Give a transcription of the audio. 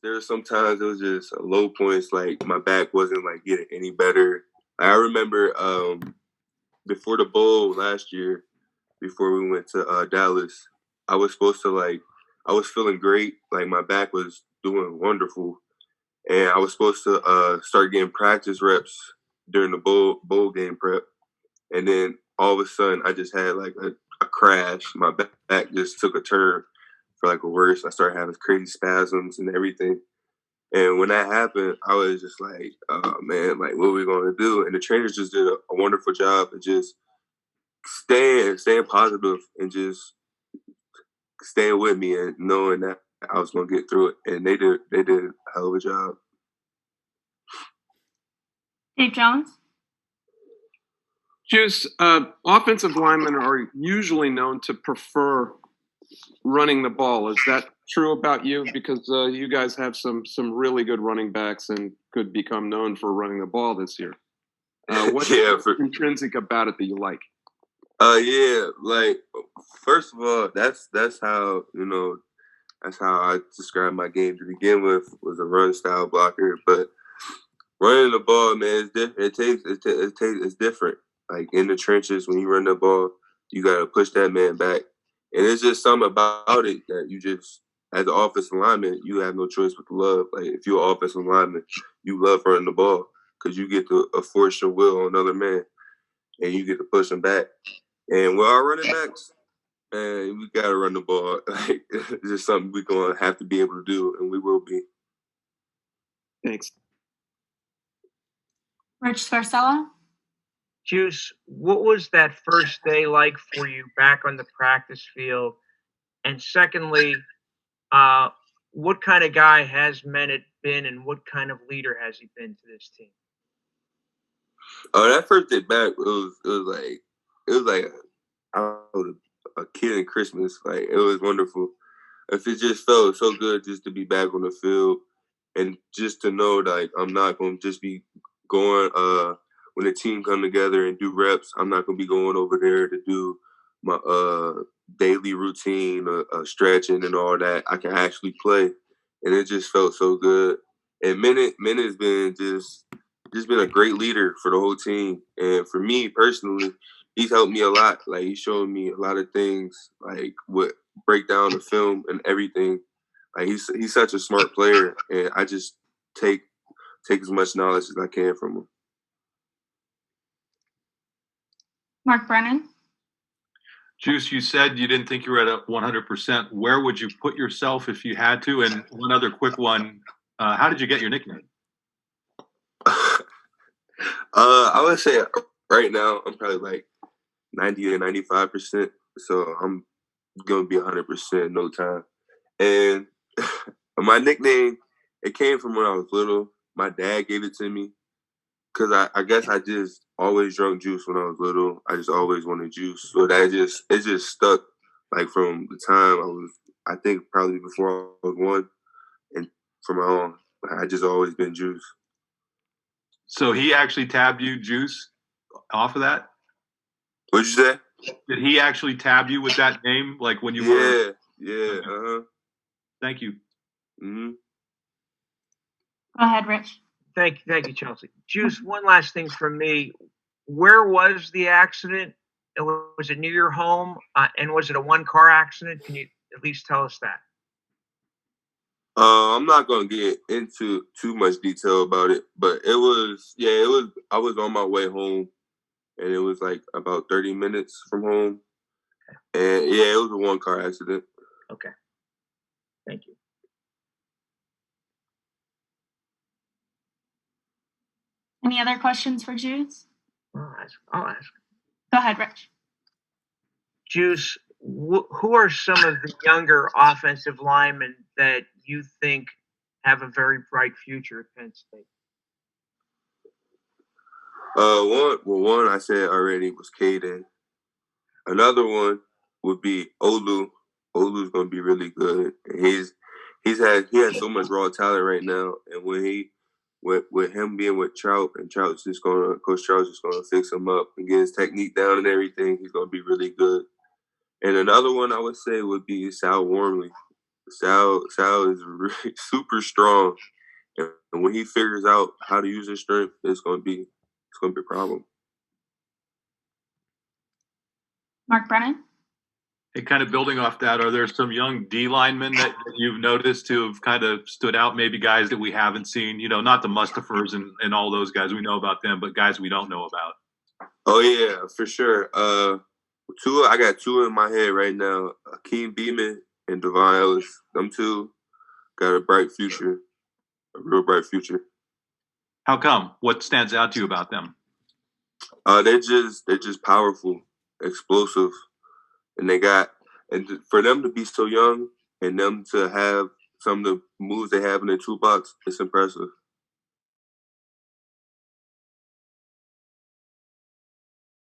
there were sometimes it was just low points. Like my back wasn't like getting any better. I remember before the bowl last year, before we went to Dallas, I was supposed to I was feeling great. Like my back was doing wonderful, and I was supposed to start getting practice reps during the bowl game prep. And then all of a sudden, I just had like a crash. My back just took a turn for like a worse. I started having crazy spasms and everything. And when that happened, I was just like, oh man, like what are we gonna do? And the trainers just did a wonderful job of just staying positive and just staying with me and knowing that I was gonna get through it. And they did a hell of a job. Dave Jones? Juice, offensive linemen are usually known to prefer running the ball. Is that true about you? Because you guys have some really good running backs and could become known for running the ball this year. What's intrinsic about it that you like? Yeah, like first of all, that's how that's how I describe my game to begin with, was a run style blocker. But running the ball, man, it's different. Like in the trenches, when you run the ball, you gotta push that man back, and it's just something about it that you just, as an offensive lineman, you have no choice but to love. Like if you're an offensive lineman, you love running the ball because you get to force your will on another man, and you get to push him back. And with our running backs, man, we gotta run the ball. Like it's just something we're gonna have to be able to do, and we will be. Thanks. Rich Scarcella? Juice, what was that first day like for you back on the practice field? And secondly, what kind of guy has Menet been, and what kind of leader has he been to this team? Oh, that first day back, it was like I don't know, a kid in Christmas. Like it was wonderful. It just felt so good just to be back on the field, and just to know like I'm not gonna just be going when the team come together and do reps. I'm not gonna be going over there to do my daily routine, stretching and all that. I can actually play, and it just felt so good. And Menet has been just been a great leader for the whole team, and for me personally, he's helped me a lot. Like he's showing me a lot of things, like what break down the film and everything. Like he's such a smart player, and I just take as much knowledge as I can from him. Mark Brennan? Juice, you said you didn't think you were at 100%. Where would you put yourself if you had to? And one other quick one, how did you get your nickname? I would say right now I'm probably like 90 to 95%. So I'm gonna be 100% in no time. And my nickname, it came from when I was little. My dad gave it to me because I guess I just always drunk juice when I was little. I just always wanted juice, so it just stuck. Like from the time I think probably before I was 1, and from on, I just always been Juice. So he actually tabbed you, Juice, off of that? What'd you say? Did he actually tab you with that name, like when you were? Yeah. Thank you. Mm-hmm. Go ahead, Rich. Thank you, Chelsea. Juice, one last thing from me. Where was the accident? Was it near your home? And was it a one-car accident? Can you at least tell us that? I'm not gonna get into too much detail about it, but it was. I was on my way home, and it was like about 30 minutes from home. And it was a one-car accident. Okay. Thank you. Any other questions for Juice? I'll ask. Go ahead, Rich. Juice, who are some of the younger offensive linemen that you think have a very bright future at Penn State? One I said already was Caden. Another one would be Olu. Olu's gonna be really good. He has so much raw talent right now, and when with him being with Trout, and Coach Trout's just gonna fix him up and get his technique down and everything, he's gonna be really good. And another one I would say would be Sal Wormley. Sal is really super strong, and when he figures out how to use his strength, it's gonna be a problem. Mark Brennan? Hey, kind of building off that, are there some young D linemen that you've noticed who have kind of stood out? Maybe guys that we haven't seen, not the Mustafers and all those guys. We know about them, but guys we don't know about. Oh yeah, for sure. I got two in my head right now. Akeem Beeman and Devon Ellis. Them two got a bright future, a real bright future. How come? What stands out to you about them? They're just powerful, explosive, and for them to be so young and them to have some of the moves they have in their toolbox, it's impressive.